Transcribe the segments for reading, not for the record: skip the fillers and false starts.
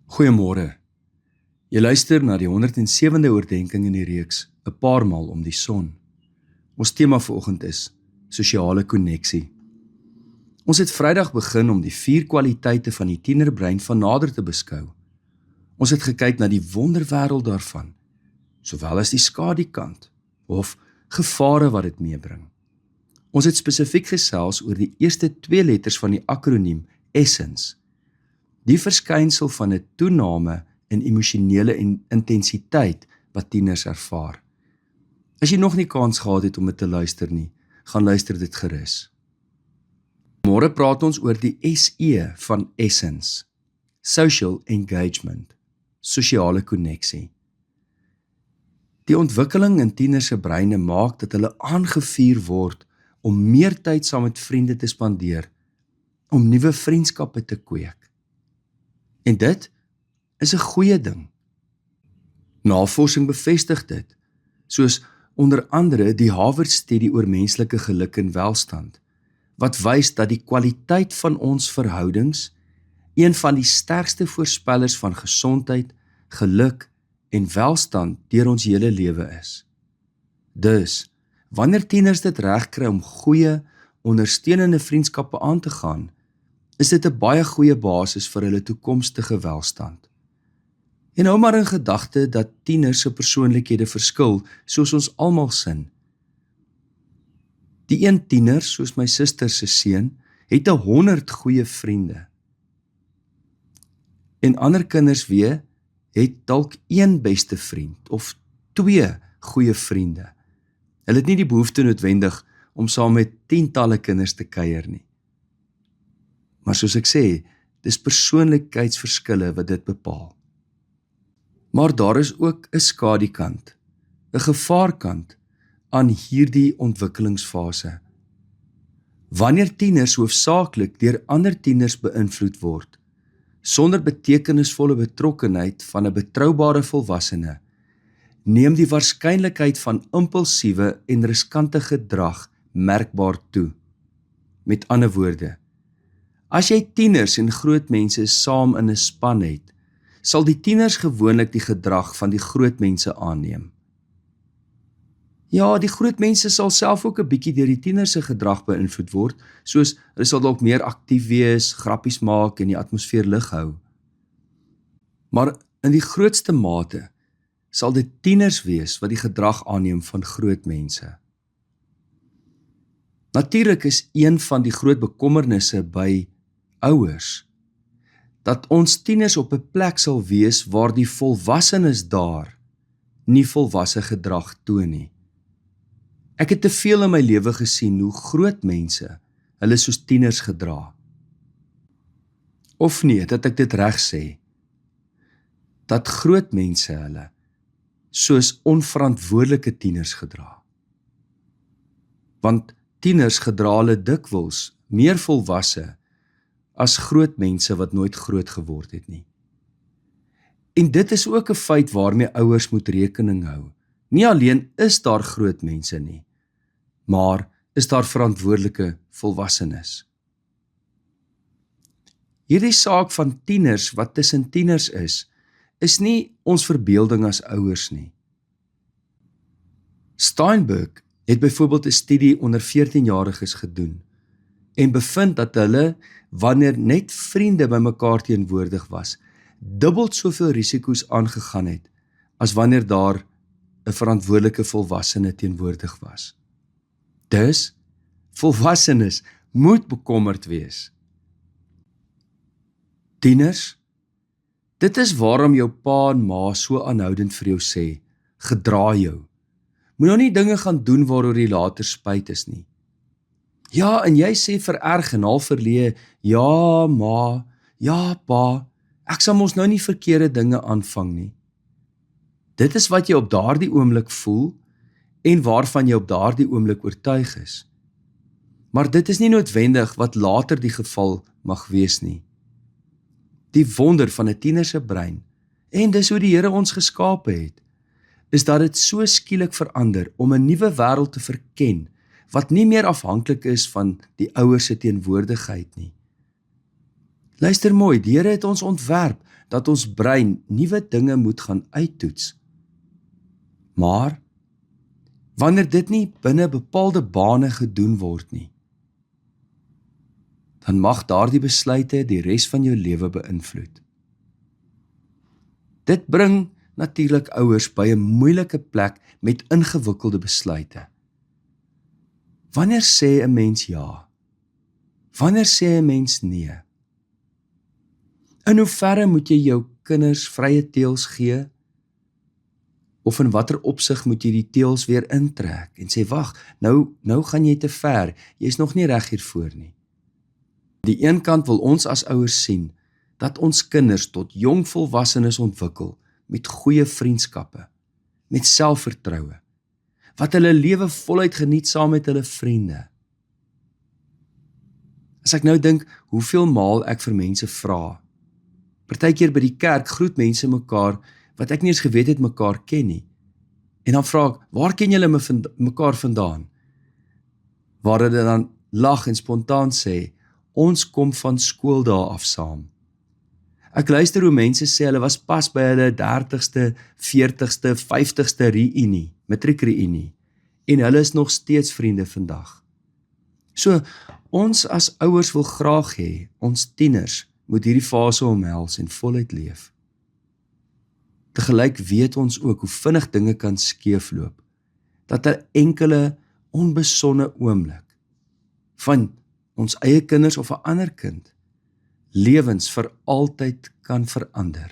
Goeiemôre. Jy luister na die 107de oordeenking in die reeks 'n paar maal om die son. Ons tema vanoggend is sosiale koneksie. Ons het Vrydag begin om die 4 kwaliteite van die tienerbrein van nader te beskou. Ons het gekyk na die wonderwêreld daarvan, sowel as die skadukant of gevare wat dit meebring. Ons het spesifiek gesels oor die eerste 2 letters van die akroniem ESSENCE. Die verskynsel van 'n toename in emosionele intensiteit wat tieners ervaar. As jy nog nie kans gehad het om dit te luister nie, gaan luister dit gerus. Môre praat ons oor die SE van ESSENCE, Social Engagement, sosiale koneksie. Die ontwikkeling in tieners se breine maak dat hulle aangevuur word om meer tyd saam met vriende te spandeer, om nuwe vriendskappe te kweek. En dit is 'n goeie ding. Navorsing bevestig dit, soos onder andere die Harvard-studie oor menslike geluk en welstand, wat wys dat die kwaliteit van ons verhoudings een van die sterkste voorspellers van gesondheid, geluk en welstand deur ons hele lewe is. Dus, wanneer tieners dit regkry om goeie, ondersteunende vriendskappe aan te gaan, is dit 'n baie goeie basis vir hulle toekomstige welstand. En hou maar in gedagte dat tieners se persoonlikhede verskil, soos ons almal sin. Die een tiener, soos my suster se seun, het 100 goeie vriende. En ander kinders weer, het dalk 1 beste vriend, of 2 goeie vriende. Hulle het nie die behoefte noodwendig om saam met tientalle kinders te kuier nie. Maar soos ek sê, dis persoonlikheidsverskille wat dit bepaal. Maar daar is ook 'n skadukant, 'n gevaarkant aan hierdie ontwikkelingsfase. Wanneer tieners hoofsaaklik deur ander tieners beïnvloed word, sonder betekenisvolle betrokkenheid van 'n betroubare volwassene, neem die waarskynlikheid van impulsiewe en riskante gedrag merkbaar toe. Met ander woorde, as jy tieners en groot mense saam in 'n span het, sal die tieners gewoonlik die gedrag van die groot mense aanneem. Ja, die groot mense sal self ook 'n bietjie deur die tieners se gedrag beïnvloed word, soos hulle sal dalk meer aktief wees, grappies maak en die atmosfeer lig hou. Maar in die grootste mate sal dit tieners wees wat die gedrag aanneem van groot mense. Natuurlik is een van die groot bekommernisse by ouers, dat ons tieners op 'n plek sal wees waar die volwassenes daar nie volwasse gedrag toon nie. Ek het te veel in my lewe gesien hoe groot mense hulle soos tieners gedra. Of nee, dat ek dit reg sê, dat groot mense hulle soos onverantwoordelike tieners gedra. Want tieners gedra hulle dikwels meer volwasse as groot mense wat nooit groot geword het nie. En dit is ook 'n feit waarmee ouers moet rekening hou. Nie alleen is daar groot mense nie, maar is daar verantwoordelike volwassenes. Hierdie saak van tieners wat tussen tieners is nie ons verbeelding as ouers nie. Steinberg het byvoorbeeld 'n studie onder 14-jariges gedoen en bevind dat hulle, wanneer net vriende by mekaar teenwoordig was, dubbeld soveel risiko's aangegaan het, as wanneer daar 'n verantwoordelike volwassene teenwoordig was. Dus, volwassenes moet bekommerd wees. Tieners, dit is waarom jou pa en ma so aanhoudend vir jou sê, gedra jou. Moet nou nie dinge gaan doen waaroor jy later spyt is nie. Ja, en jy sê vererg en half verleë, ja ma, ja pa, ek sal mos nou nie verkeerde dinge aanvang nie. Dit is wat jy op daardie oomblik voel en waarvan jy op daardie oomblik oortuig is. Maar dit is nie noodwendig wat later die geval mag wees nie. Die wonder van 'n tiener se brein, en dis hoe die Here ons geskape het, is dat dit so skielik verander om 'n nuwe wêreld te verken, wat nie meer afhanklik is van die ouers se teenwoordigheid nie. Luister mooi, die Here het ons ontwerp dat ons brein nuwe dinge moet gaan uittoets. Maar, wanneer dit nie binne bepaalde bane gedoen word nie, dan mag daardie besluite die res van jou lewe beïnvloed. Dit bring natuurlik ouers by 'n moeilike plek met ingewikkelde besluite. Wanneer sê 'n mens ja? Wanneer sê 'n mens nee? In hoeverre moet jy jou kinders vrye teels gee? Of in watter opsig moet jy die teels weer intrek en sê, wag, nou gaan jy te ver, jy is nog nie reg hiervoor nie. Die een kant wil ons as ouers sien, dat ons kinders tot jong volwassenes ontwikkel, met goeie vriendskappe, met selfvertroue, wat hulle lewe voluit geniet saam met hulle vriende. As ek nou dink, hoeveel maal ek vir mense vra, partykeer by die kerk groet mense mekaar, wat ek nie eens geweet het mekaar ken nie. En dan vra ek, waar ken julle mekaar vandaan? Waar hulle dan lag en spontaan sê, ons kom van skooldae af saam. Ek luister hoe mense sê, hulle was pas by hulle 30ste, 40ste, 50ste reunie, matriekreunie, en hulle is nog steeds vriende vandag. So, ons as ouers wil graag hê, ons tieners moet hierdie fase omhels en voluit leef. Tegelyk weet ons ook hoe vinnig dinge kan skeefloop, dat 'n enkele onbesonde oomblik van ons eie kinders of 'n ander kind lewens vir altyd kan verander.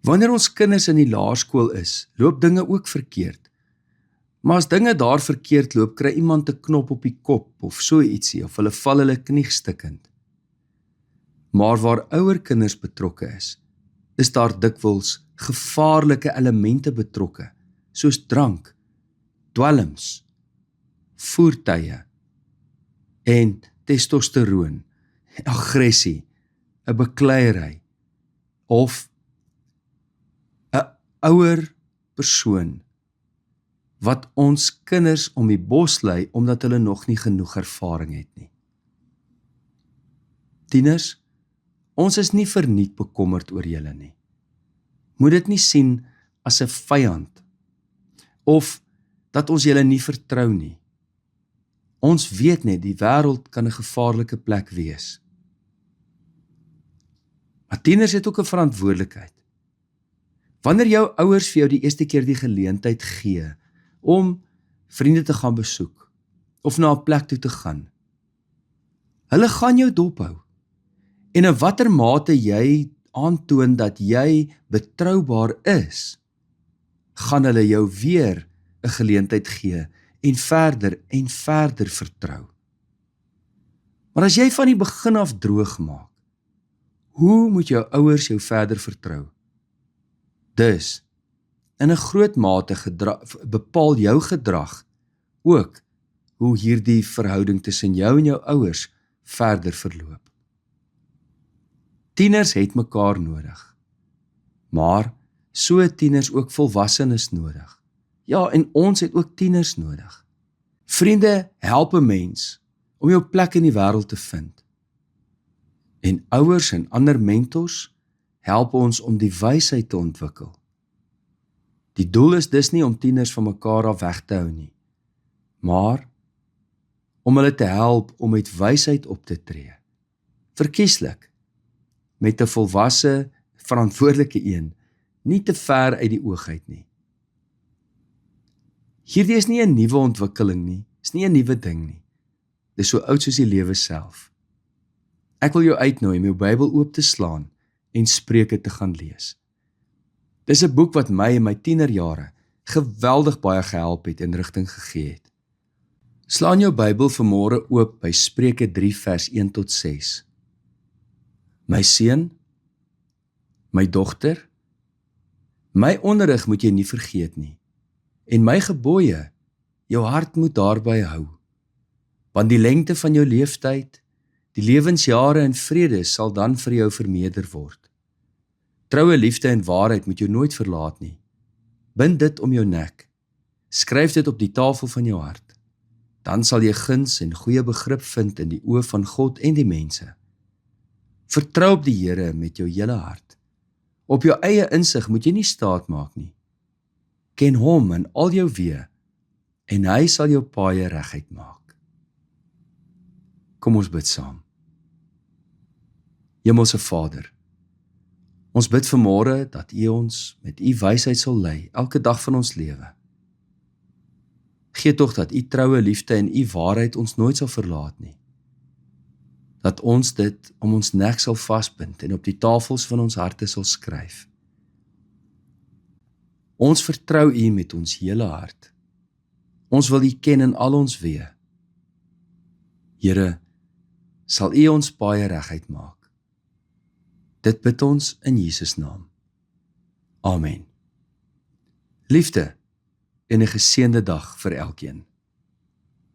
Wanneer ons kinders in die laerskool is, loop dinge ook verkeerd. Maar as dinge daar verkeerd loop, kry iemand 'n knop op die kop of so ietsie, of hulle val hulle knie stikkend. Maar waar ouer kinders betrokke is daar dikwels gevaarlike elemente betrokke, soos drank, dwelms, voertuie en testosteroon, aggressie, 'n bekleierery of 'n ouer persoon wat ons kinders om die bos lei omdat hulle nog nie genoeg ervaring het nie. Tieners, ons is nie verniet bekommerd oor julle nie. Moet dit nie sien as 'n vyand of dat ons julle nie vertrou nie. Ons weet net die wêreld kan 'n gevaarlike plek wees. Maar tieners het ook 'n verantwoordelikheid. Wanneer jou ouers vir jou die eerste keer die geleentheid gee om vriende te gaan besoek of na 'n plek toe te gaan, hulle gaan jou dophou. En in watter mate jy aantoon dat jy betroubaar is, gaan hulle jou weer 'n geleentheid gee en verder vertrou. Maar as jy van die begin af droog maak, hoe moet jou ouers jou verder vertrou? Dus, in 'n groot mate bepaal jou gedrag ook hoe hierdie verhouding tussen jou en jou ouers verder verloop. Tieners het mekaar nodig, maar so tieners ook volwassenes nodig. Ja, en ons het ook tieners nodig. Vriende help 'n mens om jou plek in die wêreld te vind. En ouers en ander mentors help ons om die wysheid te ontwikkel. Die doel is dus nie om tieners van mekaar af weg te hou nie, maar om hulle te help om met wysheid op te tree. Verkieslik, met 'n volwasse, verantwoordelike een, nie te ver uit die oog uit nie. Hierdie is nie 'n nuwe ontwikkeling nie, is nie 'n nuwe ding nie. Dis so oud soos die lewe self. Ek wil jou uitnooi om jou Bybel oop te slaan en Spreuke te gaan lees. Dis 'n boek wat my in my tienerjare geweldig baie gehelp het en rigting gegee het. Slaan jou Bybel vanmôre oop by Spreuke 3 vers 1 tot 6. My seun, my dogter, my onderrig moet jy nie vergeet nie, en my gebooie, jou hart moet daarby hou, want die lengte van jou leeftyd, die lewensjare en vrede sal dan vir jou vermeerder word. Troue liefde en waarheid moet jou nooit verlaat nie. Bind dit om jou nek, skryf dit op die tafel van jou hart, dan sal jy guns en goeie begrip vind in die oë van God en die mense. Vertrou op die Here met jou hele hart. Op jou eie insig moet jy nie staat maak nie. Ken hom in al jou weë en hy sal jou paaie reguit maak. Kom ons bid saam. Hemelse Vader, ons bid vanmôre dat U ons met U wysheid sal lei elke dag van ons lewe. Gee tog dat U troue liefde en U waarheid ons nooit sal verlaat nie. Dat ons dit om ons nek sal vasbind en op die tafels van ons harte sal skryf. Ons vertrou U met ons hele hart. Ons wil U ken in al ons weë. Here, sal U ons paaie reguit maak. Dit bid ons in Jesus naam. Amen. Liefde en 'n geseënde dag vir elkeen.